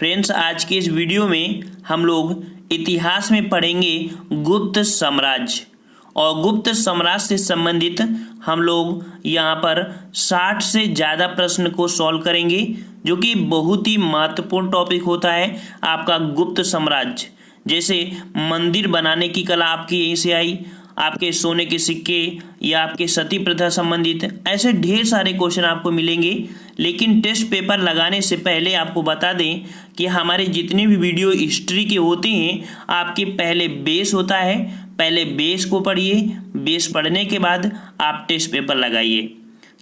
Friends, आज के इस वीडियो में हम लोग इतिहास में पढ़ेंगे गुप्त साम्राज्य। और गुप्त साम्राज्य से संबंधित हम लोग यहाँ पर 60 से ज़्यादा प्रश्न को सॉल्व करेंगे, जो कि बहुत ही महत्वपूर्ण टॉपिक होता है आपका गुप्त साम्राज्य। जैसे मंदिर बनाने की कला आपकी यहीं से आई, आपके सोने के सिक्के या आपके सती प्रथा संबंधित ऐसे ढेर सारे क्वेश्चन आपको मिलेंगे। लेकिन टेस्ट पेपर लगाने से पहले आपको बता दें कि हमारे जितने भी वीडियो हिस्ट्री के होते हैं, आपके पहले बेस होता है, पहले बेस को पढ़िए, बेस पढ़ने के बाद आप टेस्ट पेपर लगाइए,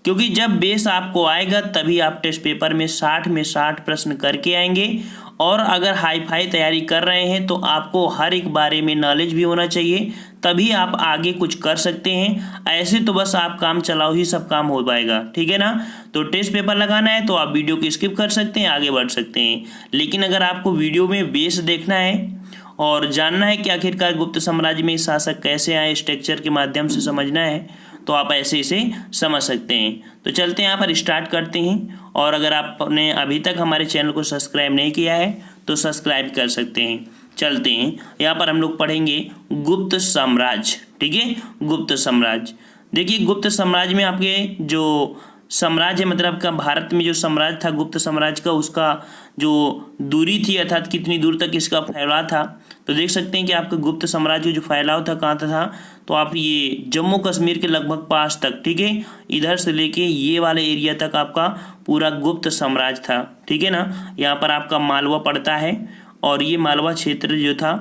क्योंकि जब बेस आपको आएगा तभी आप टेस्ट पेपर में 60 में 60 प्रश्न करके आएंगे। और अगर हाई फाई तैयारी कर रहे हैं तो आपको हर एक बारे में नॉलेज भी होना चाहिए, तभी आप आगे कुछ कर सकते हैं। ऐसे तो बस आप काम चलाओ ही सब काम हो पाएगा, ठीक है ना। तो टेस्ट पेपर लगाना है तो आप वीडियो को स्किप कर सकते हैं, आगे बढ़ सकते हैं। लेकिन अगर आपको वीडियो में बेस देखना है और जानना है कि आखिरकार गुप्त साम्राज्य में शासक कैसे आए, स्ट्रक्चर के माध्यम से समझना है, तो आप ऐसे इसे समझ सकते हैं। तो चलते हैं यहाँ पर स्टार्ट करते हैं। और अगर आपने अभी तक हमारे चैनल को सब्सक्राइब नहीं किया है तो सब्सक्राइब कर सकते हैं। चलते हैं, यहाँ पर हम लोग पढ़ेंगे गुप्त साम्राज्य, ठीक है। गुप्त साम्राज्य, देखिए गुप्त साम्राज्य में आपके जो साम्राज्य मतलब का भारत में जो साम्राज्य था गुप्त साम्राज्य का, उसका जो दूरी थी अर्थात कितनी दूर तक इसका फैलाव था, तो देख सकते हैं कि आपका गुप्त साम्राज्य जो फैलाव था कहाँ था, तो आप ये जम्मू कश्मीर के लगभग पास तक, ठीक है, इधर से लेके ये वाले एरिया तक आपका पूरा गुप्त साम्राज्य था, ठीक है ना। यहाँ पर आपका मालवा पड़ता है और ये मालवा क्षेत्र जो था,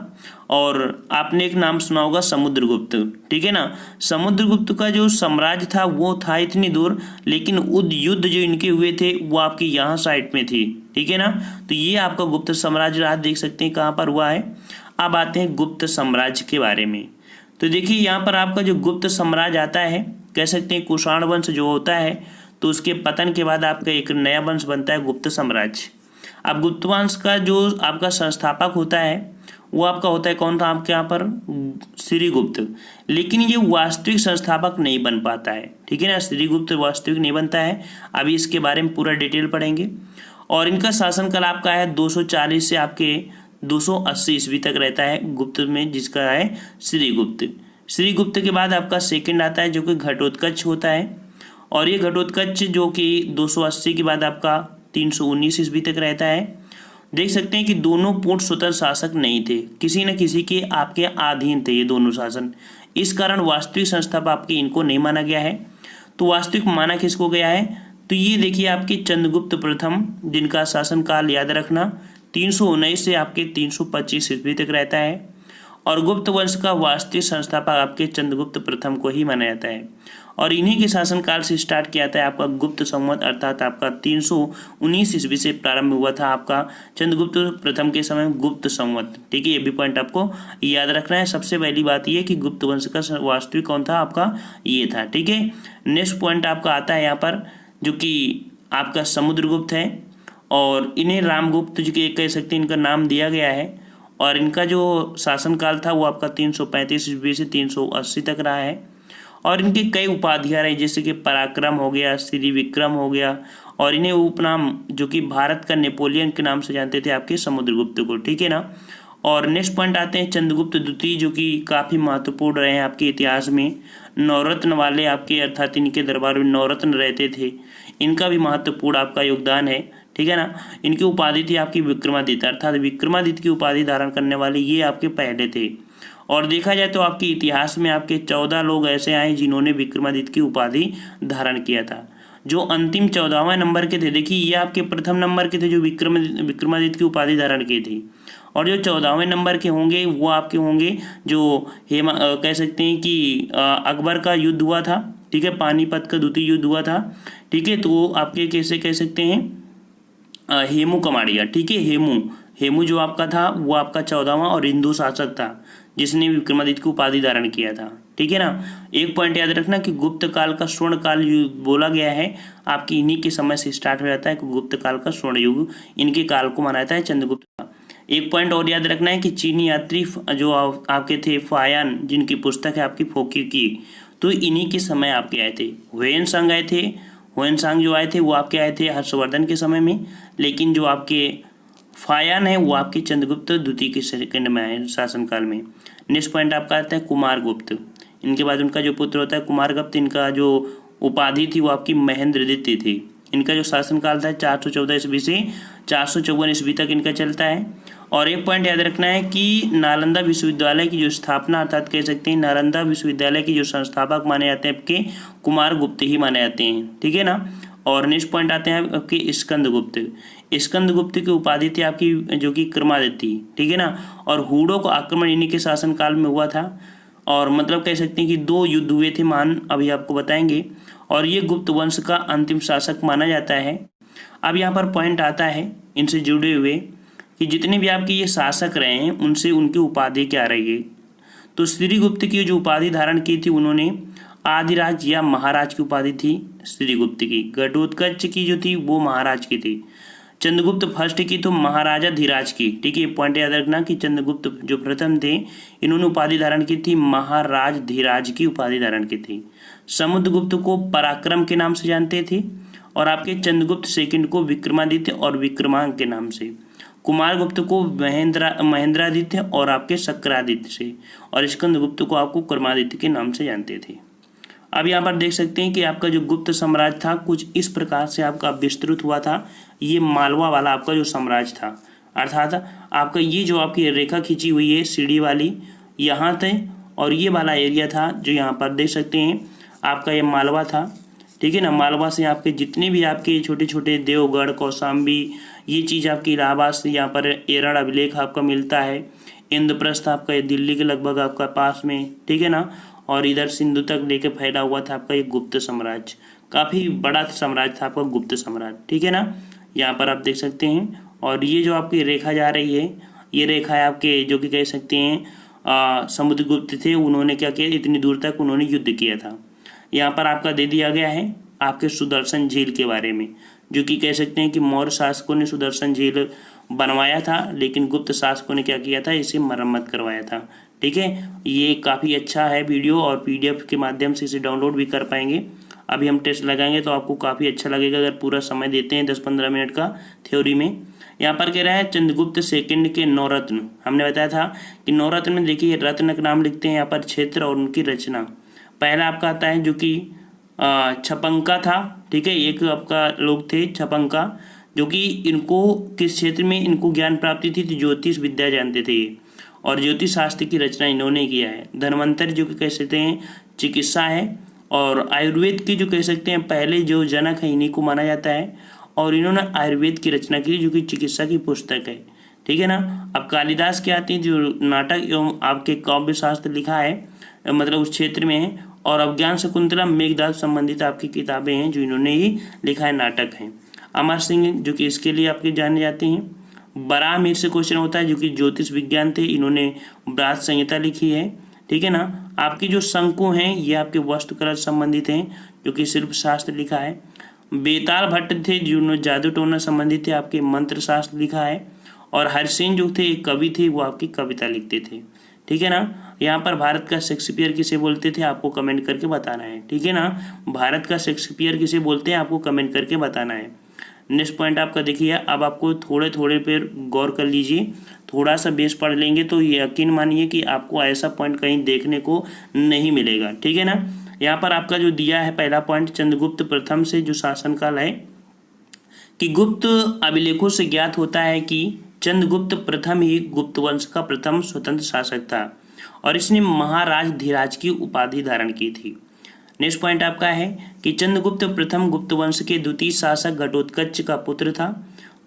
और आपने एक नाम सुना होगा समुद्रगुप्त, ठीक है ना। समुद्रगुप्त का जो साम्राज्य था वो था इतनी दूर, लेकिन युद्ध जो इनके हुए थे वो आपके यहाँ साइड में थी, ठीक है ना। तो ये आपका गुप्त साम्राज्य रहा, देख सकते हैं कहाँ पर हुआ है। अब आते हैं गुप्त साम्राज्य के बारे में। तो देखिए यहाँ पर आपका जो गुप्त साम्राज्य आता है, कह सकते हैं कुषाण वंश जो होता है, तो उसके पतन के बाद आपका एक नया वंश बनता है गुप्त साम्राज्य। अब गुप्त वंश का जो आपका संस्थापक होता है वो आपका होता है कौन था आपके यहाँ पर, श्रीगुप्त। लेकिन ये वास्तविक संस्थापक नहीं बन पाता है, ठीक है ना। श्रीगुप्त वास्तविक नहीं बनता है, अभी इसके बारे में पूरा डिटेल पढ़ेंगे। और इनका शासनकाल आपका है 240 से आपके 280 ईस्वी तक रहता है गुप्त में, जिसका है श्रीगुप्त। श्रीगुप्त के बाद आपका सेकंड आता है जो कि घटोत्कच होता है, और ये घटोत्कच जो कि 280 के बाद आपका 319 ईस्वी तक रहता है। देख सकते हैं कि दोनों पूर्ण स्वतंत्र शासक नहीं थे, किसी न किसी के आपके अधीन थे ये दोनों शासन। इस कारण वास्तविक संस्थापक आपके इनको नहीं माना गया है। तो वास्तविक माना किसको गया है, तो ये देखिए आपके चंद्रगुप्त प्रथम, जिनका शासनकाल याद रखना 319 से आपके 325 ईस्वी तक रहता है। और गुप्त वंश का वास्तविक संस्थापक आपके चंद्रगुप्त प्रथम को ही माना जाता है। और इन्हीं के शासनकाल से स्टार्ट किया जाता है आपका गुप्त संवत, अर्थात आपका 319 ईस्वी से प्रारंभ हुआ था आपका चंद्रगुप्त प्रथम के समय गुप्त संवत, ठीक है। ये भी पॉइंट आपको याद रखना है। सबसे पहली बात ये कि गुप्त वंश का वास्तविक कौन था आपका, ये था, ठीक है। नेक्स्ट पॉइंट आपका आता है यहाँ पर जो कि आपका समुद्रगुप्त है, और इन्हें रामगुप्त जो कि कह सकते हैं इनका नाम दिया गया है। और इनका जो शासनकाल था वो आपका 335 ईस्वी से 380 तक रहा है। और इनके कई उपाधियाँ रहे, जैसे कि पराक्रम हो गया, श्री विक्रम हो गया, और इन्हें उपनाम जो कि भारत का नेपोलियन के नाम से जानते थे आपके समुद्रगुप्त को, ठीक है ना। और नेक्स्ट पॉइंट आते हैं चंद्रगुप्त द्वितीय, जो कि काफ़ी महत्वपूर्ण रहे हैं आपके इतिहास में। नवरत्न वाले आपके, अर्थात इनके दरबार में नवरत्न रहते थे, इनका भी महत्वपूर्ण आपका योगदान है, ठीक है ना। इनकी उपाधि थी आपकी विक्रमादित्य, अर्थात विक्रमादित्य की उपाधि धारण करने वाले ये आपके पहले थे। और देखा जाए तो आपके इतिहास में आपके 14 लोग ऐसे आए जिन्होंने विक्रमादित्य की उपाधि धारण किया था। जो अंतिम 14वें नंबर के थे, देखिए ये आपके प्रथम नंबर के थे जो विक्रमादित्य की उपाधि धारण की थी। और जो 14वें नंबर के होंगे वो आपके होंगे जो कह सकते हैं कि अकबर का युद्ध हुआ था, ठीक है, पानीपत का द्वितीय युद्ध हुआ था, ठीक है। तो आपके कैसे कह सकते हैं हेमू कमाड़िया, ठीक है। हेमू जो आपका था वो आपका 14वां और हिंदू शासक था जिसने विक्रमादित्य की उपाधि धारण किया था, ठीक है ना। एक पॉइंट याद रखना कि गुप्त काल का स्वर्ण काल बोला गया है, आपकी इन्हीं के समय से स्टार्ट हो जाता है कि गुप्त काल का स्वर्ण युग इनके काल को माना जाता है चंद्रगुप्त का। एक पॉइंट और याद रखना है कि चीनी यात्री जो आपके थे फायान, जिनकी पुस्तक है आपकी फोकी की, तो इन्हीं के समय आपके आए थे। हुएनसांग आए थे, हुएनसांग जो आए थे वो आपके आए थे हर्षवर्धन के समय में। लेकिन जो आपके फायान है वो आपके चंद्रगुप्त द्वितीय के सेकंड में आए शासनकाल में। नेक्स्ट पॉइंट आपका आता है कुमारगुप्त। इनके बाद उनका जो पुत्र होता है कुमारगुप्त, इनका जो उपाधि थी वो आपकी महेंद्रदित्य थी। इनका जो शासनकाल था 414 ईस्वी से 454 ईस्वी तक इनका चलता है। और एक पॉइंट याद रखना है कि नालंदा विश्वविद्यालय की जो स्थापना, अर्थात कह सकते हैं नालंदा विश्वविद्यालय के जो संस्थापक माने जाते हैं आपके कुमारगुप्त ही माने जाते हैं, ठीक है ना। और नेक्स्ट पॉइंट आते हैं आपके स्कंदगुप्त। स्कंदगुप्त की उपाधि थी आपकी जो कि क्रमादित्य, ठीक है ना। और हूणों का आक्रमण इन्हीं के शासनकाल में हुआ था। और मतलब कह सकते हैं कि 2 युद्ध हुए थे महान, अभी आपको बताएंगे। और ये गुप्त वंश का अंतिम शासक माना जाता है। अब यहाँ पर पॉइंट आता है इनसे जुड़े हुए कि जितने भी आपके ये शासक रहे हैं उनसे उनकी उपाधि क्या रही है। तो श्रीगुप्त की जो उपाधि धारण की थी उन्होंने आदिराज या महाराज की उपाधि थी श्रीगुप्त की। घटोत्कच की जो थी वो महाराज की थी। चंद्रगुप्त फर्स्ट की तो महाराजा धीराज की, ठीक है। पॉइंट याद रखना कि चंद्रगुप्त जो प्रथम थे इन्होंने उपाधि धारण की थी महाराज धीराज की उपाधि धारण की थी। समुद्रगुप्त को पराक्रम के नाम से जानते थे। और आपके चंद्रगुप्त सेकंड को विक्रमादित्य और विक्रमांक के नाम से। कुमारगुप्त को महेंद्रादित्य और आपके शक्रादित्य से। और स्कंदगुप्त को आपको क्रमादित्य के नाम से जानते थे। अब यहाँ पर देख सकते हैं कि आपका जो गुप्त साम्राज्य था कुछ इस प्रकार से आपका विस्तृत हुआ था। ये मालवा वाला आपका जो साम्राज्य था, अर्थात आपका ये जो आपकी रेखा खींची हुई है सीढ़ी वाली, यहाँ थे। और ये वाला एरिया था जो यहाँ पर देख सकते हैं आपका ये मालवा था, ठीक है ना। मालवा से आपके जितने भी आपके छोटे छोटे देवगढ़, कौशाम्बी, ये चीज़ आपकी इलाहाबाद से यहाँ पर एरण अभिलेख आपका मिलता है। इंद्रप्रस्थ आपका दिल्ली के लगभग आपका पास में, ठीक है ना। और इधर सिंधु तक लेके फैला हुआ था आपका एक गुप्त साम्राज्य। काफ़ी बड़ा साम्राज्य था आपका गुप्त साम्राज्य, ठीक है ना। यहाँ पर आप देख सकते हैं। और ये जो आपकी रेखा जा रही है ये रेखा है आपके जो कि कह सकते हैं समुद्रगुप्त थे। उन्होंने क्या किया, इतनी दूर तक उन्होंने युद्ध किया था। यहाँ पर आपका दे दिया गया है आपके सुदर्शन झील के बारे में, जो कि कह सकते हैं कि मौर्य शासकों ने सुदर्शन झील बनवाया था, लेकिन गुप्त शासकों ने क्या किया था, इसे मरम्मत करवाया था, ठीक है। ये काफ़ी अच्छा है वीडियो और PDF के माध्यम से इसे डाउनलोड भी कर पाएंगे। अभी हम टेस्ट लगाएंगे तो आपको काफ़ी अच्छा लगेगा अगर पूरा समय देते हैं 10-15 मिनट का थ्योरी में। यहाँ पर कह रहा है चंद्रगुप्त सेकंड के 9 रत्न। हमने बताया था कि 9 रत्न में देखिए रत्न का नाम लिखते हैं यहाँ पर क्षेत्र और उनकी रचना। पहला आपका आता है जो कि छपंका था, ठीक है। एक आपका लोग थे छपंका, जो कि इनको किस क्षेत्र में इनको ज्ञान प्राप्ति थी, ज्योतिष विद्या जानते थे और ज्योतिष शास्त्र की रचना इन्होंने किया है। धन्वंतरि जो कि कह सकते हैं चिकित्सा है। और आयुर्वेद के जो कह सकते हैं पहले जो जनक है इन्हीं को माना जाता है। और इन्होंने आयुर्वेद की रचना की जो कि चिकित्सा की पुस्तक है, ठीक है ना। अब कालिदास के आते हैं जो नाटक एवं आपके काव्य शास्त्र लिखा है, मतलब उस क्षेत्र में है। और अभिज्ञान शकुंतला मेघदूत संबंधित आपकी किताबें हैं जो इन्होंने ही लिखा है, नाटक हैं। अमर सिंह जो कि इसके लिए आपके जाने जाते हैं। बराहमीर से क्वेश्चन होता है जो कि ज्योतिष विज्ञान थे, इन्होंने ब्रात संहिता लिखी है, ठीक है ना। आपकी जो शंकु हैं ये आपके वास्तुकला से संबंधित हैं जो कि शिल्प शास्त्र लिखा है। बेताल भट्ट थे जिन्होंने जादू टोना संबंधित थे, आपके मंत्र शास्त्र लिखा है। और हरसेन जो थे एक कवि थे, वो आपकी कविता लिखते थे, ठीक है ना। यहाँ पर भारत का शेक्सपियर किसे बोलते थे आपको कमेंट करके बताना है, ठीक है ना। भारत का शेक्सपियर किसे बोलते हैं आपको कमेंट करके बताना है। नेक्स्ट पॉइंट आपका देखिए, अब आपको थोड़े थोड़े पर गौर कर लीजिए, थोड़ा सा बेस पढ़ लेंगे तो यकीन मानिए कि आपको ऐसा पॉइंट कहीं देखने को नहीं मिलेगा, ठीक है ना। यहाँ पर आपका जो दिया है पहला पॉइंट चंद्रगुप्त प्रथम से जो शासनकाल है कि गुप्त अभिलेखों से ज्ञात होता है कि चंद्रगुप्त प्रथम ही गुप्त वंश का प्रथम स्वतंत्र शासक था और इसने महाराज धीराज की उपाधि धारण की थी। नेक्स्ट पॉइंट आपका है कि चंद्रगुप्त प्रथम गुप्त वंश के द्वितीय शासक घटोत्कच का पुत्र था।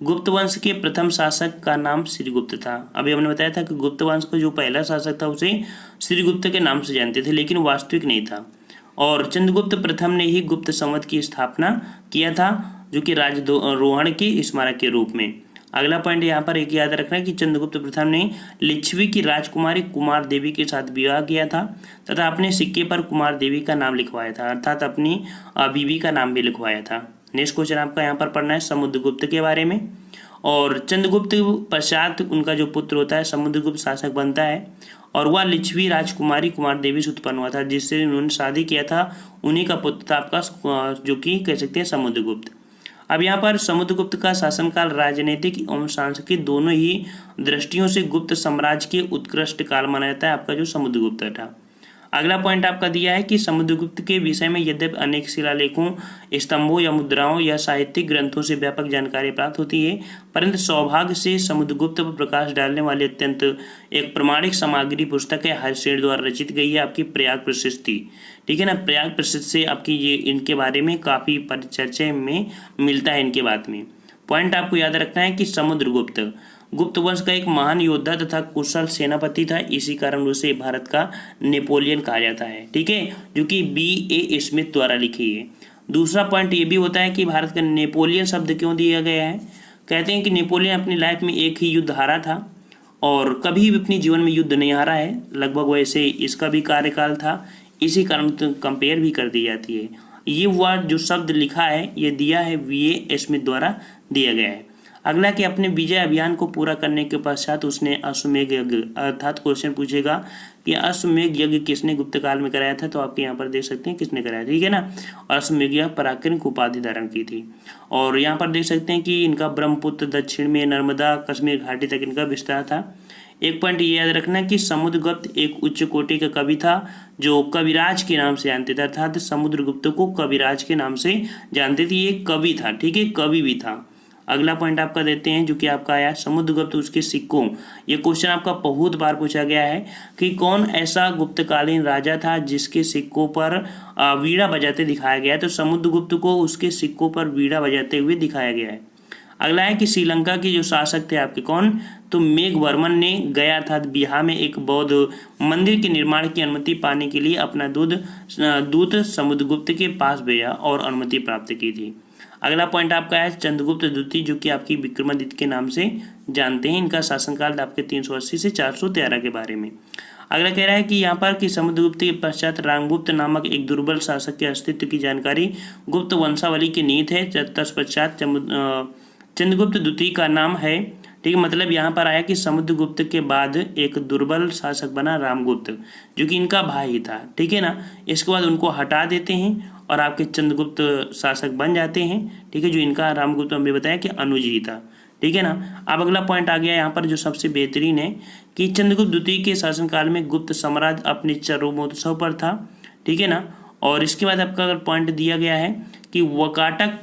गुप्त वंश के प्रथम शासक का नाम श्रीगुप्त था। अभी हमने बताया था कि गुप्त वंश का जो पहला शासक था उसे श्रीगुप्त के नाम से जानते थे, लेकिन वास्तविक नहीं था। और चंद्रगुप्त प्रथम ने ही गुप्त संवत की स्थापना किया था जो कि राजारोहण के स्मारक के रूप में। अगला पॉइंट यहाँ पर एक याद रखना है कि चंद्रगुप्त प्रथम ने लिच्छवी की राजकुमारी कुमार देवी के साथ विवाह किया था तथा अपने सिक्के पर कुमार देवी का नाम लिखवाया था, अर्थात अपनी बीवी का नाम भी लिखवाया था। नेक्स्ट क्वेश्चन आपका यहाँ पर पढ़ना है समुद्रगुप्त के बारे में। और चंद्रगुप्त पश्चात उनका जो पुत्र होता है समुद्रगुप्त शासक बनता है और वह लिच्छवी राजकुमारी कुमार देवी से उत्पन्न हुआ था, जिससे उन्होंने शादी किया था। उन्हीं का पुत्र था आपका जो कि कह सकते हैं समुद्रगुप्त। अब यहाँ पर समुद्रगुप्त का शासनकाल राजनीतिक एवं सांस्कृतिक दोनों ही दृष्टियों से गुप्त साम्राज्य के उत्कृष्ट काल माना जाता है, आपका जो समुद्रगुप्त था। अगला पॉइंट आपका दिया है कि समुद्रगुप्त के विषय में यद्यपि अनेक शिलालेखों, स्तंभों या मुद्राओं या साहित्यिक ग्रंथों से व्यापक जानकारी प्राप्त होती है, परंतु सौभाग्य से समुद्रगुप्त पर प्रकाश डालने वाली अत्यंत एक प्रमाणिक सामग्री पुस्तक है हर्षेय द्वारा रचित गई है, आपकी प्रयाग प्रशस्ति। ठीक है ना, प्रयाग प्रशस्ति से आपकी ये इनके बारे में काफ़ी परिचर्चा में मिलता है इनके बात में। पॉइंट आपको याद रखना है कि समुद्रगुप्त गुप्त वंश का एक महान योद्धा तथा कुशल सेनापति था, इसी कारण उसे भारत का नेपोलियन कहा जाता है। ठीक है, जो कि B.A. स्मिथ द्वारा लिखी है। दूसरा पॉइंट ये भी होता है कि भारत का नेपोलियन शब्द क्यों दिया गया है। कहते हैं कि नेपोलियन अपनी लाइफ में एक ही युद्ध हारा था और कभी भी अपने जीवन में युद्ध नहीं हारा है, लगभग वैसे इसका भी कार्यकाल था, इसी कारण तो कंपेयर भी कर दी जाती है। ये वर्ड जो शब्द लिखा है ये दिया है V.A. स्मिथ द्वारा दिया गया है। अगला कि अपने विजय अभियान को पूरा करने के पश्चात उसने अश्वमेध यज्ञ, अर्थात क्वेश्चन पूछेगा कि अश्वमेध यज्ञ किसने गुप्त काल में कराया था, तो आपके यहाँ पर देख सकते हैं किसने कराया, ठीक है ना। और अश्वमेध यज्ञ पराक्रम की उपाधि धारण की थी। और यहाँ पर देख सकते हैं कि इनका ब्रह्मपुत्र दक्षिण में नर्मदा कश्मीर घाटी तक इनका विस्तार था। एक पॉइंट ये याद रखना कि समुद्रगुप्त एक उच्च कोटि का कवि था जो कविराज के नाम से जानते थे, अर्थात समुद्रगुप्त को कविराज के नाम से जानते थे। ये कवि था, ठीक है, कवि भी था। अगला पॉइंट आपका देते हैं जो कि आपका आया समुद्रगुप्त उसके सिक्कों। ये क्वेश्चन आपका बहुत बार पूछा गया है कि कौन ऐसा गुप्तकालीन राजा था जिसके सिक्कों पर वीणा बजाते दिखाया गया है, तो समुद्रगुप्त को उसके सिक्कों पर वीणा बजाते हुए दिखाया गया है। अगला है कि श्रीलंका के जो शासक थे आपके कौन, तो मेघवर्मन ने गया था बिहार में एक बौद्ध मंदिर के निर्माण की अनुमति पाने के लिए अपना दूत समुद्रगुप्त के पास भेजा और अनुमति प्राप्त की थी। अगला पॉइंट आपका है चंद्रगुप्त द्वितीय जो कि आपकी विक्रमादित्य के नाम से जानते हैं। इनका शासनकाल आपके 380 से 413 के बारे में। अगला कह रहा है कि यहाँ पर कि समुद्रगुप्त के पश्चात रामगुप्त नामक एक दुर्बल शासक के अस्तित्व की जानकारी गुप्त वंशावली की नींव है। तत्पश्चात चंद्रगुप्त द्वितीय का नाम है, ठीक है, मतलब यहाँ पर आया कि समुद्रगुप्त के बाद एक दुर्बल शासक बना रामगुप्त जो कि इनका भाई था, ठीक है ना। इसके बाद उनको हटा देते हैं और आपके चंद्रगुप्त शासक बन जाते हैं, ठीक है, जो इनका रामगुप्त हमने बताया कि अनुज ही था, ठीक है ना। अब अगला पॉइंट आ गया यहाँ पर जो सबसे बेहतरीन है कि चंद्रगुप्त द्वितीय के शासनकाल में गुप्त साम्राज्य अपने चरमोत्सव पर था, ठीक है ना। और इसके बाद आपका अगर पॉइंट दिया गया है कि वकाटक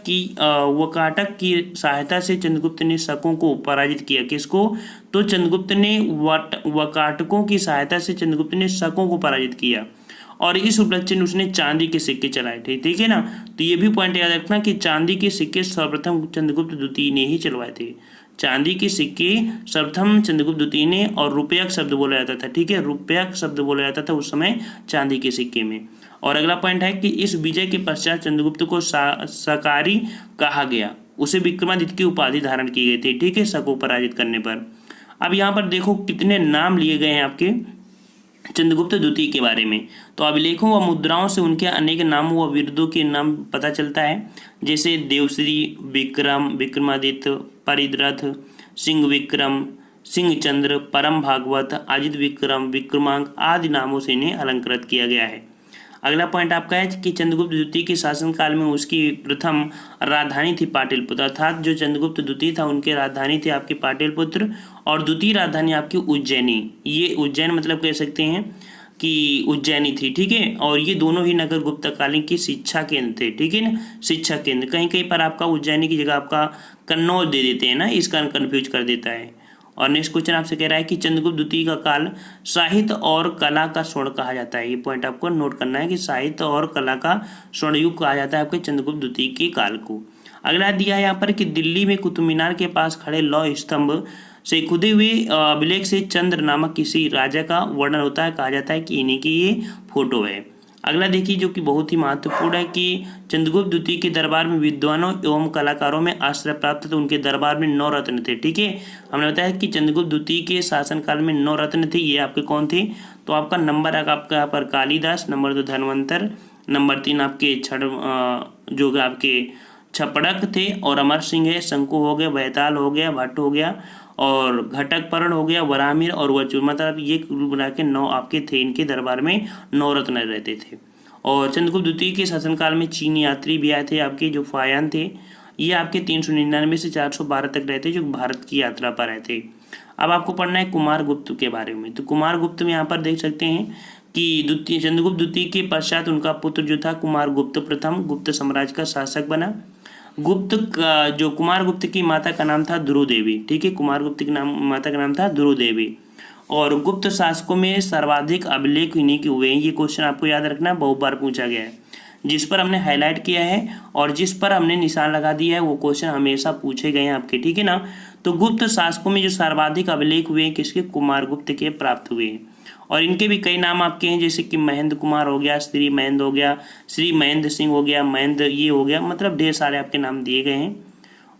की सहायता से चंद्रगुप्त ने शकों को पराजित किया। किसको, तो चंद्रगुप्त ने वकाटकों की सहायता से चंद्रगुप्त ने शकों को पराजित किया और इस उपलक्ष्य में उसने चांदी के सिक्के चलाए थे, ठीक है ना। तो ये भी पॉइंट याद रखना कि चांदी के सिक्के सर्वप्रथम चंद्रगुप्त द्वितीय ने ही चलवाए थे। चांदी के सिक्के सर्वप्रथम चंद्रगुप्त द्वितीय ने, और रुपया शब्द बोला जाता था, ठीक है, रुपया शब्द बोला जाता था उस समय चांदी के सिक्के में। और अगला पॉइंट है कि इस विजय के पश्चात चंद्रगुप्त को सकारी कहा गया, उसे विक्रमादित्य की उपाधि धारण की गई थी, ठीक है, शकों पराजित करने पर। अब यहाँ पर देखो कितने नाम लिए गए हैं आपके चंद्रगुप्त द्वितीय के बारे में। तो अभिलेखों व मुद्राओं से उनके अनेक नामों व बिरुदों के नाम पता चलता है, जैसे देवश्री, विक्रम, विक्रमादित्य, परिद्रथ, सिंह विक्रम, सिंहचंद्र, परम भागवत, अजित विक्रम, विक्रमांक आदि नामों से इन्हें अलंकृत किया गया है। अगला पॉइंट आपका है कि चंद्रगुप्त द्वितीय के शासनकाल में उसकी प्रथम राजधानी थी पाटलिपुत्र, अर्थात जो चंद्रगुप्त द्वितीय था उनके राजधानी थी आपकी पाटलिपुत्र और द्वितीय राजधानी आपकी उज्जैनी। ये उज्जैन मतलब कह सकते हैं कि उज्जैनी थी, ठीक है। और ये दोनों ही नगर गुप्तकालीन की शिक्षा केंद्र थे, ठीक है ना, शिक्षा केंद्र। कहीं कहीं पर आपका उज्जैनी की जगह आपका कन्नौज दे देते हैं ना, इस कारण कन्फ्यूज कर देता है। और नेक्स्ट क्वेश्चन आपसे कह रहा है कि चंद्रगुप्त द्वितीय का काल साहित्य और कला का स्वर्ण कहा जाता है। ये पॉइंट आपको नोट करना है कि साहित्य और कला का स्वर्ण युग कहा जाता है आपके चंद्रगुप्त द्वितीय के काल को। अगला दिया है यहाँ पर कि दिल्ली में कुतुब मीनार के पास खड़े लौह स्तंभ से खुदे हुए अभिलेख से चंद्र नामक किसी राजा का वर्णन होता है, कहा जाता है कि इन्हीं की ये फोटो है। अगला देखिए जो कि बहुत ही महत्वपूर्ण है कि चंद्रगुप्त द्वितीय के दरबार में विद्वानों एवं कलाकारों में आश्रय प्राप्त थे। उनके दरबार में 9 रत्न थे, ठीक है। हमने बताया कि चंद्रगुप्त द्वितीय के शासनकाल में 9 रत्न थे। ये आपके कौन थे, तो आपका नंबर आपका यहाँ पर कालिदास, नंबर 2 धन्वंतर, नंबर 3 आपके जो आपके छपड़क थे और अमर सिंह है, शंकु हो गया, बैताल हो गया, भट्ट हो गया और घटकपर्ण हो गया, वरामिर और वचूर, मतलब ये कुल मिला के 9 आपके थे। इनके दरबार में 9 रत्न रहते थे। और चंद्रगुप्त द्वितीय के शासनकाल में चीनी यात्री भी आए थे आपके जो फायान थे। ये आपके 399 से 412 तक रहते जो भारत की यात्रा पर आए थे। अब आपको पढ़ना है कुमारगुप्त के बारे में। तो कुमारगुप्त में यहाँ पर देख सकते हैं कि द्वितीय चंद्रगुप्त द्वितीय के पश्चात उनका पुत्र जो था कुमारगुप्त प्रथम गुप्त साम्राज्य का शासक बना। गुप्त का जो कुमारगुप्त की माता का नाम था द्रुदेवी, ठीक है, कुमारगुप्त की माता का नाम था द्रुदेवी। और गुप्त शासकों में सर्वाधिक अभिलेख इन्हीं के हुए हैं। ये क्वेश्चन आपको याद रखना, बहुत बार पूछा गया है। जिस पर हमने हाईलाइट किया है और जिस पर हमने निशान लगा दिया है वो क्वेश्चन हमेशा पूछे गए हैं आपके, ठीक है ना। तो गुप्त शासकों में जो सर्वाधिक अभिलेख हुए हैं किसके, कुमारगुप्त के प्राप्त हुए हैं। और इनके भी कई नाम आपके हैं, जैसे कि महेंद्र कुमार हो गया, श्री महेंद्र हो गया, श्री महेंद्र सिंह हो गया, महेंद्र ये हो गया, मतलब ढेर सारे आपके नाम दिए गए हैं।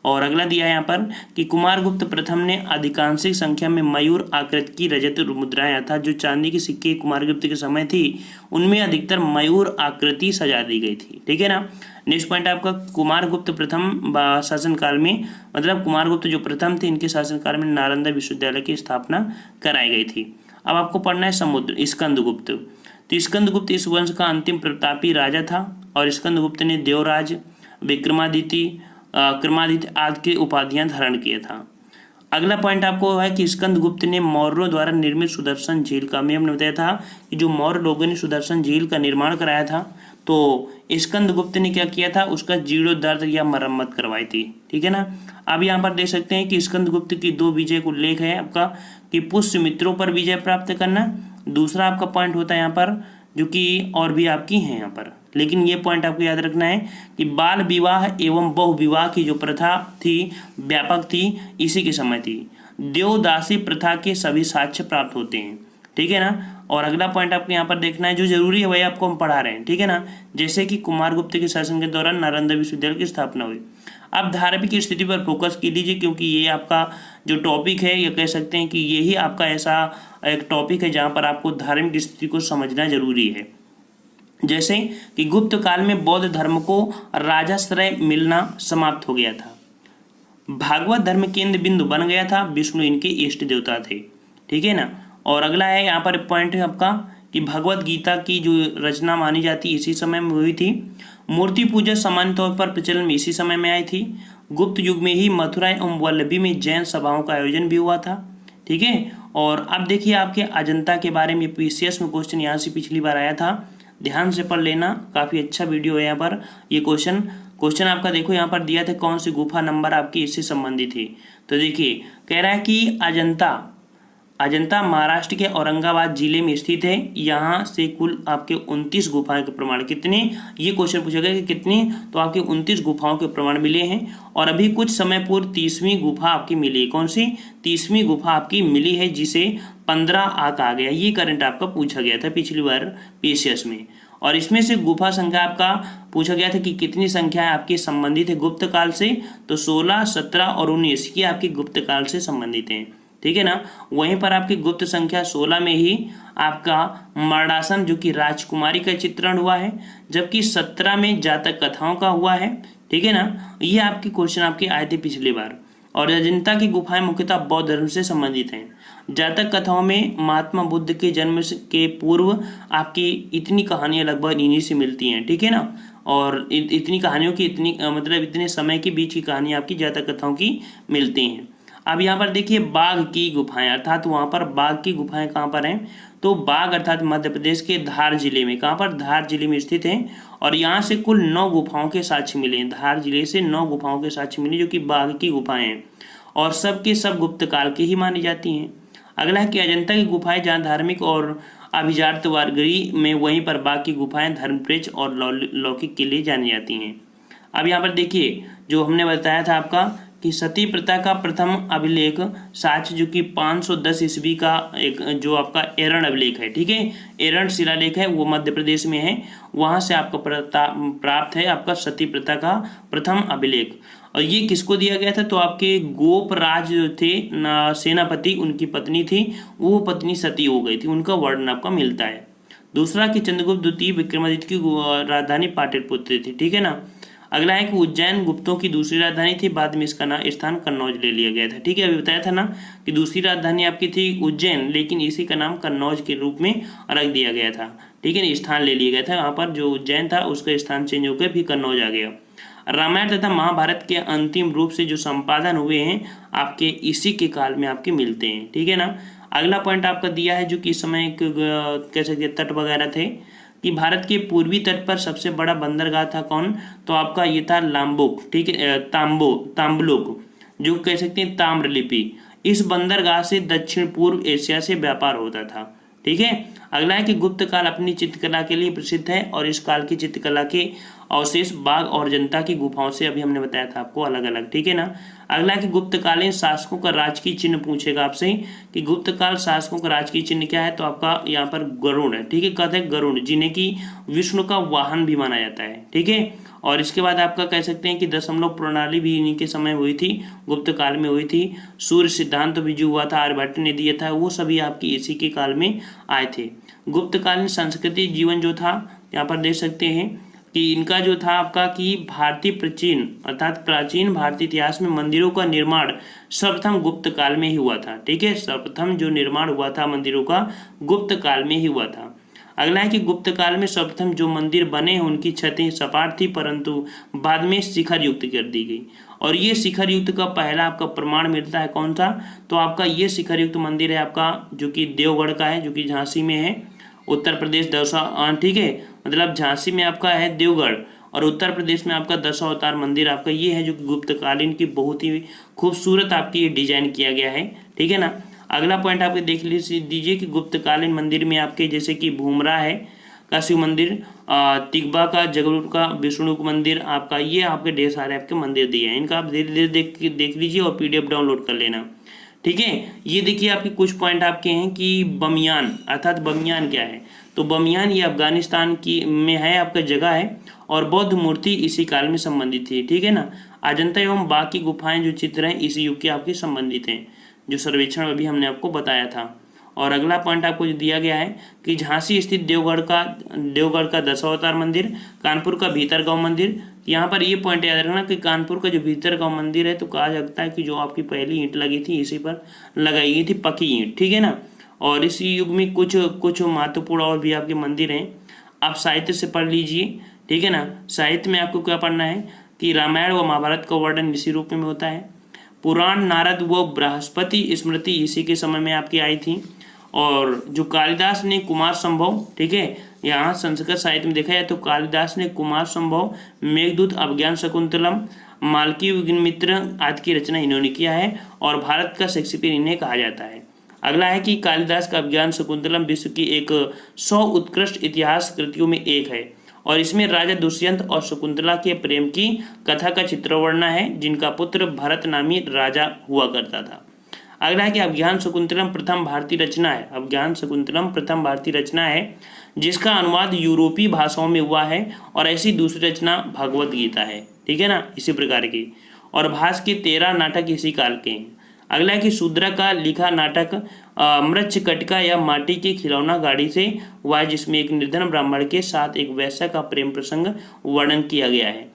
और अगला दिया है यहाँ पर कि कुमारगुप्त प्रथम ने अधिकांशिक संख्या में मयूर आकृति की रजत मुद्राएं, अर्थात जो चांदी के सिक्के कुमारगुप्त के समय थी उनमें अधिकतर मयूर आकृति सजा दी गई थी, ठीक है ना। नेक्स्ट पॉइंट आपका कुमारगुप्त प्रथम शासनकाल में, मतलब कुमारगुप्त जो प्रथम थे इनके शासनकाल में नालंदा विश्वविद्यालय की स्थापना कराई गई थी। अब आपको पढ़ना है समुद्र स्कंदगुप्त। तो स्कंदगुप्त इस वंश का अंतिम प्रतापी राजा था और स्कंदगुप्त ने देवराज, विक्रमादित्य, क्रमादित्य आदि के उपाधियां धारण किया था। अगला पॉइंट आपको है कि स्कंदगुप्त ने मौर्यों द्वारा निर्मित सुदर्शन झील का, मैं हमने बताया था कि जो मौर्य लोगों ने सुदर्शन झील का निर्माण कराया था तो स्कंदगुप्त ने क्या किया था, उसका जीर्णोद्धार या मरम्मत करवाई थी, ठीक है ना। अब यहाँ पर देख सकते हैं कि स्कंदगुप्त की 2 विजय का उल्लेख है आपका कि पुष्यमित्रों पर विजय प्राप्त करना। दूसरा आपका पॉइंट होता है यहाँ पर जो कि और भी आपकी हैं यहाँ पर, लेकिन ये पॉइंट आपको याद रखना है कि बाल विवाह एवं बहु विवाह की जो प्रथा थी व्यापक थी, इसी के समय थी। देवदासी प्रथा के सभी साक्ष्य प्राप्त होते हैं, ठीक है ना। और अगला पॉइंट आपको यहाँ पर देखना है, जो जरूरी है वही आपको हम पढ़ा रहे हैं, ठीक है ना। जैसे कि कुमारगुप्त के शासन के दौरान नालंदा विश्वविद्यालय की स्थापना हुई। अब धार्मिक स्थिति पर फोकस कीजिए क्योंकि ये आपका जो टॉपिक है, ये कह सकते हैं कि यही आपका ऐसा एक टॉपिक है जहाँ पर आपको धार्मिक स्थिति को समझना जरूरी है। जैसे कि गुप्त काल में बौद्ध धर्म को राजाश्रय मिलना समाप्त हो गया था, भागवत धर्म केंद्र बिंदु बन गया था, विष्णु इनके इष्ट देवता थे, ठीक है ना। और अगला है यहाँ पर पॉइंट है आपका कि भगवत गीता की जो रचना मानी जाती इसी समय में हुई थी। मूर्ति पूजा सामान्य तौर पर प्रचलन में इसी समय में आई थी। गुप्त युग में ही मथुरा एवं वल्लभी में जैन सभाओं का आयोजन भी हुआ था, ठीक है। और अब देखिए आपके अजंता के बारे में पीसीएस में क्वेश्चन यहाँ से पिछली बार आया था, ध्यान से पढ़ लेना, काफ़ी अच्छा वीडियो है यहाँ पर। ये क्वेश्चन आपका देखो यहाँ पर दिया था कौन सी गुफा नंबर आपकी इससे संबंधित है। तो देखिए कह रहा है कि अजंता महाराष्ट्र के औरंगाबाद जिले में स्थित है। यहाँ से कुल आपके 29 गुफाओं के प्रमाण कितने, ये क्वेश्चन पूछा गया कि कितनी, तो आपके 29 गुफाओं के प्रमाण मिले हैं। और अभी कुछ समय पूर्व 30वीं गुफा आपकी मिली है। कौन सी 30वीं गुफा आपकी मिली है जिसे 15 आंक आ गया। ये करंट आपका पूछा गया था पिछली बार पीसीएस में। और इसमें से गुफा संख्या आपका पूछा गया था कि कितनी संख्या आपकी संबंधित है गुप्त काल से, तो 16, 17 और 19 ये आपकी गुप्त काल से संबंधित हैं, ठीक है ना। वहीं पर आपकी गुप्त संख्या 16 में ही आपका मर्डासन जो कि राजकुमारी का चित्रण हुआ है, जबकि 17 में जातक कथाओं का हुआ है, ठीक है ना। ये आपके क्वेश्चन आपके आए थे पिछली बार। और अजंता की गुफाएं मुख्यतः बौद्ध धर्म से संबंधित हैं। जातक कथाओं में महात्मा बुद्ध के जन्म के पूर्व आपकी इतनी कहानियां लगभग इन्हीं से मिलती हैं, ठीक है ना। और इतनी कहानियों की मतलब इतने समय के बीच की कहानियां आपकी जातक कथाओं की मिलती हैं। अब यहाँ पर देखिए बाघ की गुफाएं, अर्थात वहाँ पर बाघ की गुफाएं कहाँ पर हैं, तो बाघ अर्थात मध्य प्रदेश के धार जिले में, कहाँ पर, धार जिले में स्थित हैं। और यहाँ से कुल 9 गुफाओं के साक्ष्य मिले। धार जिले से 9 गुफाओं के साक्ष्य मिले जो कि बाघ की गुफाएं हैं और सब के सब गुप्त काल की ही मानी जाती हैं। अगला है कि अजंता की गुफाएं जहाँ धार्मिक और अभिजात वर्गीय में, वहीं पर बाघ की गुफाएं धर्मप्रेच और लौकिक के लिए जानी जाती हैं। अब यहाँ पर देखिए जो हमने बताया था आपका कि सती प्रथा का प्रथम अभिलेख साक्ष्य जो कि 510 ईस्वी का एक जो आपका एरण अभिलेख है, ठीक है, एरण शिलालेख है, वो मध्य प्रदेश में है। वहाँ से आपको प्राप्त है आपका सती प्रथा का प्रथम अभिलेख। और ये किसको दिया गया था, तो आपके गोपराज जो थे सेनापति, उनकी पत्नी थी, वो पत्नी सती हो गई थी, उनका वर्णन आपका मिलता है। दूसरा कि चंद्रगुप्त द्वितीय विक्रमादित्य की राजधानी पाटलिपुत्र थी, ठीक है ना। अगला है कि उज्जैन गुप्तों की दूसरी राजधानी थी, बाद में इसका स्थान कन्नौज ले लिया गया था, ठीक है। अभी बताया था ना कि दूसरी राजधानी आपकी थी उज्जैन, लेकिन इसी का नाम कन्नौज के रूप में रख दिया गया था, ठीक है ना, स्थान ले लिया गया था। वहाँ पर जो उज्जैन था उसका स्थान चेंज होकर फिर कन्नौज आ गया। रामायण तथा महाभारत के अंतिम रूप से जो संपादन हुए हैं आपके इसी के काल में आपके मिलते हैं, ठीक है ना। अगला पॉइंट आपका दिया है जो कि इस समय कह सकते तट वगैरह थे कि भारत के पूर्वी तट पर सबसे बड़ा बंदरगाह था कौन, तो आपका ये था लाम्बोक, ठीक है, ताम्बलोक, जो कह सकते हैं ताम्रलिपि। इस बंदरगाह से दक्षिण पूर्व एशिया से व्यापार होता था, ठीक है। अगला है कि गुप्त काल अपनी चित्रकला के लिए प्रसिद्ध है और इस काल की चित्रकला के अवशेष बाघ और जनता की गुफाओं से अभी हमने बताया था आपको अलग अलग, ठीक है ना। अगला है कि गुप्तकालीन शासकों का राजकीय चिन्ह पूछेगा आपसे कि गुप्तकाल शासकों का राजकीय चिन्ह क्या है, तो आपका यहाँ पर गरुड़ है, ठीक है, कहते हैं गरुड़, जिन्हें की विष्णु का वाहन भी माना जाता है, ठीक है। और इसके बाद आपका कह सकते हैं कि दशमलव प्रणाली भी इन्हीं के समय हुई थी, गुप्त काल में हुई थी। सूर्य सिद्धांत भी जो हुआ था आर्यभट्ट ने दिया था, वो सभी आपकी इसी के काल में आए थे। गुप्तकालीन संस्कृति जीवन जो था यहाँ पर देख सकते हैं कि इनका जो था आपका कि भारतीय प्राचीन भारतीय इतिहास में मंदिरों का निर्माण सर्वप्रथम गुप्त काल में ही हुआ था, ठीक है। सर्वप्रथम जो निर्माण हुआ था मंदिरों का गुप्त काल में ही हुआ था। अगला है कि गुप्त काल में सर्वप्रथम जो मंदिर बने हैं उनकी छतें सपाट थी, परंतु बाद में शिखर युक्त कर दी गई। और ये शिखर युक्त का पहला आपका प्रमाण मिलता है कौन सा, तो आपका ये शिखर युक्त मंदिर है आपका जो कि देवगढ़ का है, जो कि झांसी में है, उत्तर प्रदेश दशा, ठीक है, मतलब झांसी में आपका है देवगढ़ और उत्तर प्रदेश में आपका दशावतार मंदिर आपका ये है जो कि गुप्तकालीन की बहुत ही खूबसूरत आपकी डिजाइन किया गया है, ठीक है ना। अगला पॉइंट आपके देख दीजिए कि गुप्तकालीन मंदिर में आपके जैसे कि भूमरा है का शिव मंदिर, तिगबा का जगरूट का विष्णु मंदिर, आपका ये आपके ढेर सारे आपके मंदिर दिए हैं। इनका आप धीरे धीरे देख लीजिए और PDF डाउनलोड कर लेना, ठीक है। ये देखिए आपके कुछ पॉइंट आपके हैं कि बमियान, अर्थात बमियान क्या है, तो बमियान ये अफगानिस्तान की में है आपका जगह है और बौद्ध मूर्ति इसी काल में संबंधित थी, ठीक है ना। अजंता एवं बाकी गुफाएं जो चित्र हैं इसी युग के आपके संबंधित हैं, जो सर्वेक्षण अभी हमने आपको बताया था। और अगला पॉइंट आपको जो दिया गया है कि झांसी स्थित देवगढ़ का दशावतार मंदिर, कानपुर का भीतरगांव मंदिर। यहाँ पर ये पॉइंट याद रखना कि कानपुर का जो भीतरगांव मंदिर है तो कहा जाता है कि जो आपकी पहली ईंट लगी थी इसी पर लगाई गई थी, पक्की ईंट, ठीक है ना। और इसी युग में कुछ महत्वपूर्ण और भी आपके मंदिर हैं, आप साहित्य से पढ़ लीजिए, ठीक है ना। साहित्य में आपको क्या पढ़ना है कि रामायण व महाभारत का वर्णन इसी रूप में होता है। पुराण नारद व बृहस्पति स्मृति इसी के समय में आपकी आई थी। और जो कालिदास ने कुमार संभव, ठीक है, यहाँ संस्कृत साहित्य में देखा जाए तो कालिदास ने कुमार संभव, मेघदूत, अभिज्ञान शकुंतलम, मालकी मित्र आदि की रचना इन्होंने किया है और भारत का शेक्सपियर इन्हें कहा जाता है। अगला है कि कालिदास का अभिज्ञान शकुंतलम विश्व की एक 100 उत्कृष्ट इतिहास कृतियों में एक है और इसमें राजा दुष्यंत और शकुंतला के प्रेम की कथा का चित्रवर्ण है, जिनका पुत्र भरत नामी राजा हुआ करता था। अगला है कि अभिज्ञान शकुंतलम प्रथम भारतीय रचना है, अभिज्ञान शकुंतलम प्रथम भारतीय रचना है जिसका अनुवाद यूरोपीय भाषाओं में हुआ है और ऐसी दूसरी रचना भगवत गीता है, ठीक है ना, इसी प्रकार की। और भास के 13 नाटक इसी काल के हैं। अगला है कि शूद्र का लिखा नाटक मृच्छकटिका या माटी के खिलौना गाड़ी से हुआ है, जिसमें एक निर्धन ब्राह्मण के साथ एक वैश्य का प्रेम प्रसंग वर्णन किया गया है।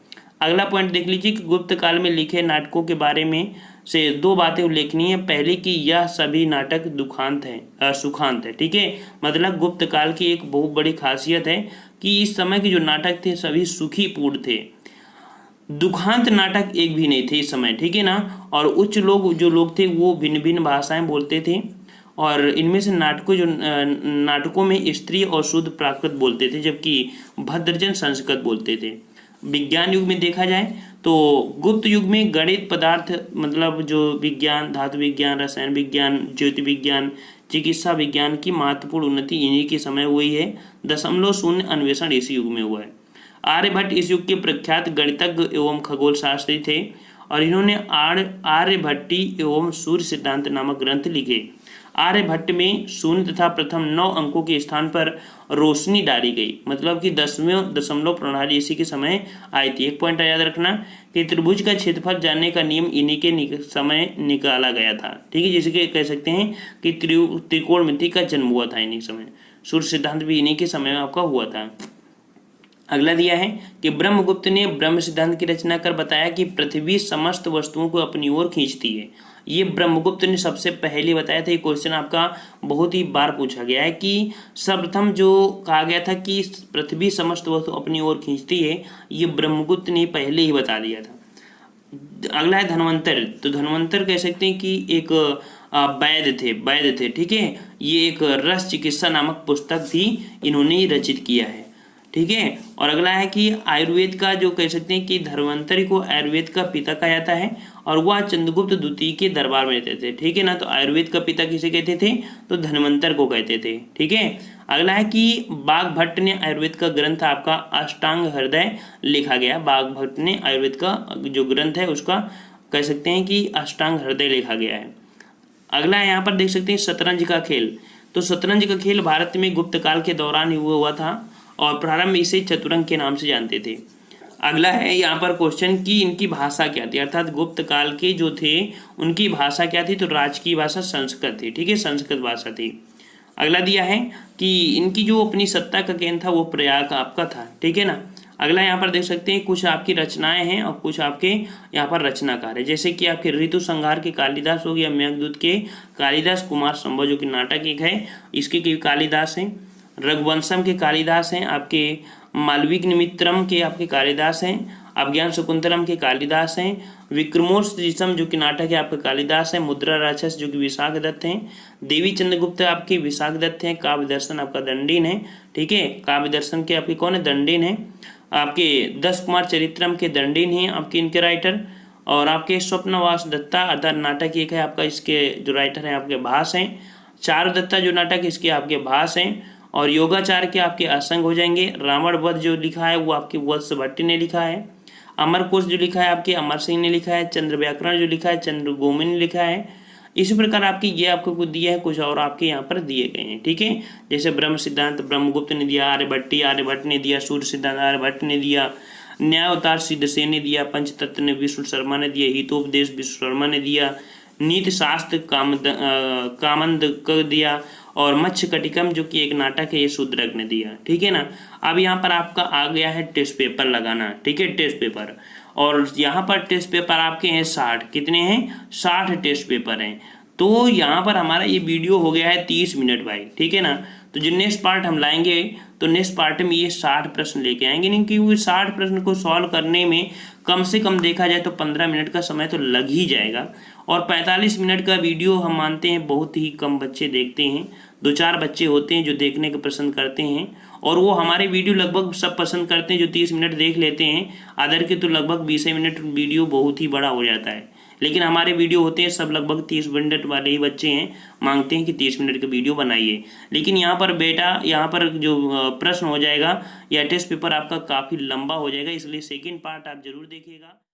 अगला पॉइंट देख लीजिए कि गुप्त काल में लिखे नाटकों के बारे में से 2 बातें उल्लेखनीय है। पहले कि यह सभी नाटक सुखांत है, ठीक है, मतलब गुप्त काल की एक बहुत बड़ी खासियत है कि इस समय के जो नाटक थे सभी सुखीपूर्ण थे, दुखांत नाटक एक भी नहीं थे इस समय, ठीक है ना। और उच्च जो लोग थे वो भिन्न भिन्न भाषाएं बोलते थे और इनमें से नाटकों में स्त्री और शुद्ध प्राकृत बोलते थे, जबकि भद्रजन संस्कृत बोलते थे। विज्ञान युग में देखा जाए तो गुप्त युग में गणित, पदार्थ मतलब जो विज्ञान, धातु विज्ञान, रसायन विज्ञान, ज्योति विज्ञान, चिकित्सा विज्ञान की महत्वपूर्ण उन्नति इन्हीं के समय हुई है। 0.0 अन्वेषण इस युग में हुआ है। आर्यभट्ट इस युग के प्रख्यात गणितज्ञ एवं खगोल शास्त्री थे और इन्होंने आर्यभट्टी एवं सूर्य सिद्धांत नामक ग्रंथ लिखे। आर्यभट्ट में शून्य तथा प्रथम 9 अंकों के स्थान पर रोशनी डाली गई, मतलब कि 10वें दशमलव प्रणाली इसी के समय आई थी। एक पॉइंट याद रखना कि त्रिभुज का क्षेत्रफल जानने का नियम इन्हीं के समय निकाला गया था, ठीक है, जिसके कह सकते हैं कि त्रिकोणमिति का जन्म हुआ था इन्हीं समय। सूर्य सिद्धांत भी इन्हीं के समय में आपका हुआ था। अगला दिया है कि ब्रह्मगुप्त ने ब्रह्म सिद्धांत की रचना कर बताया कि पृथ्वी समस्त वस्तुओं को अपनी ओर खींचती है। ये ब्रह्मगुप्त ने सबसे पहले बताया था। ये क्वेश्चन आपका बहुत ही बार पूछा गया है कि सर्वप्रथम जो कहा गया था कि पृथ्वी समस्त वस्तु अपनी ओर खींचती है, ये ब्रह्मगुप्त ने पहले ही बता दिया था। अगला है धन्वंतर। तो धन्वंतर कह सकते हैं कि एक वैद्य थे, ठीक है। ये एक रस चिकित्सा नामक पुस्तक भी इन्होंने ही रचित किया है, ठीक है। और अगला है कि आयुर्वेद का जो कह सकते हैं कि धन्वंतरि को आयुर्वेद का पिता कहा जाता है और वह चंद्रगुप्त द्वितीय के दरबार में रहते थे, ठीक है ना। तो आयुर्वेद का पिता किसे कहते थे, तो धन्वंतर को कहते थे, ठीक है। अगला है कि बाघभट्ट ने आयुर्वेद का ग्रंथ आपका अष्टांग हृदय लिखा गया। बाघभट्ट ने आयुर्वेद का जो ग्रंथ है उसका कह सकते हैं कि अष्टांग हृदय लिखा गया है। अगला है यहाँ पर देख सकते हैं शतरंज का खेल। तो शतरंज का खेल भारत में गुप्त काल के दौरान ही हुआ था और प्रारंभ में इसे चतुरंग के नाम से जानते थे। अगला है यहाँ पर क्वेश्चन कि इनकी भाषा क्या थी, अर्थात गुप्त काल के जो थे उनकी भाषा क्या थी, तो राजकीय भाषा संस्कृत थी, ठीक है, संस्कृत भाषा थी। अगला दिया है कि इनकी जो अपनी सत्ता का केंद्र था वो प्रयाग आपका था, ठीक है ना। अगला यहाँ पर देख सकते हैं कुछ आपकी रचनाएं हैं और कुछ आपके यहाँ पर रचनाकार है, जैसे कि आपके ऋतु संहार के कालिदास हो गया, मेघदूत के कालिदास, कुमार संभव जो कि नाटक एक है इसके कालिदास हैं, रघुवंशम के कालिदास हैं, आपके मालविक निमित्रम के आपके कालिदास हैं, अभिज्ञान शकुंतलम के कालिदास हैं, विक्रमोर्वशीयम जो कि नाटक है आपके कालिदास है, मुद्रा राक्षस जो कि विशाख दत्त हैं, देवी चंद्रगुप्त आपके विशाख दत्त हैं, काव्य दर्शन आपका दंडीन है, ठीक है। काव्य दर्शन के आपके कौन है, दंडीन है। आपके 10 कुमार चरित्रम के दंडीन हैं आपके इनके राइटर। और आपके स्वप्नवास दत्ता अर्थात नाटक एक है आपका, इसके जो राइटर हैं आपके भास हैं। चारु दत्ता जो नाटक इसके आपके भास हैं। और योगाचार के आपके असंग हो जाएंगे। रावण वध जो लिखा है वो आपके वत्स भट्टी ने लिखा है। अमर कोश जो लिखा है आपके अमर सिंह ने लिखा है। चंद्र व्याकरण जो लिखा है चंद्र गोमिन ने लिखा है। इसी प्रकार आपकी ये आपको कुछ दिया है, कुछ और आपके यहाँ पर दिए गए हैं, ठीक है। जैसे ब्रह्म सिद्धांत ब्रह्मगुप्त ने दिया, आर्यभट्ट ने दिया, सूर्य सिद्धांत आर्यभट्ट ने दिया, न्याय अवतार सिद्धसेन ने दिया, पंचतत्व ने विष्णु शर्मा ने दिया, हितोपदेश विष्णु शर्मा ने दिया, नीति शास्त्र कामंद को दिया और मत्स्य कटिकम जो कि एक नाटक है ये शूद्रक ने दिया, ठीक है ना। अब यहाँ पर आपका आ गया है टेस्ट पेपर लगाना, ठीक है, टेस्ट पेपर। और यहाँ पर टेस्ट पेपर आपके हैं 60, कितने हैं, 60 टेस्ट पेपर हैं। तो यहाँ पर हमारा ये वीडियो हो गया है 30 मिनट भाई, ठीक है ना। तो जो नेक्स्ट पार्ट हम लाएंगे तो नेक्स्ट पार्ट में ये 60 प्रश्न लेके आएंगे, नहीं क्योंकि 60 प्रश्न को सॉल्व करने में कम से कम देखा जाए तो 15 मिनट का समय तो लग ही जाएगा। और 45 मिनट का वीडियो हम मानते हैं बहुत ही कम बच्चे देखते हैं, 2-4 बच्चे होते हैं जो देखने को पसंद करते हैं और वो हमारे वीडियो लगभग सब पसंद करते हैं जो 30 मिनट देख लेते हैं। अदर के तो लगभग 20 मिनट वीडियो बहुत ही बड़ा हो जाता है, लेकिन हमारे वीडियो होते हैं सब लगभग 30 मिनट वाले ही बच्चे हैं, मांगते हैं कि 30 मिनट का वीडियो बनाइए। लेकिन यहाँ पर बेटा यहाँ पर जो प्रश्न हो जाएगा या टेस्ट पेपर आपका काफ़ी लंबा हो जाएगा, इसलिए सेकेंड पार्ट आप जरूर देखिएगा।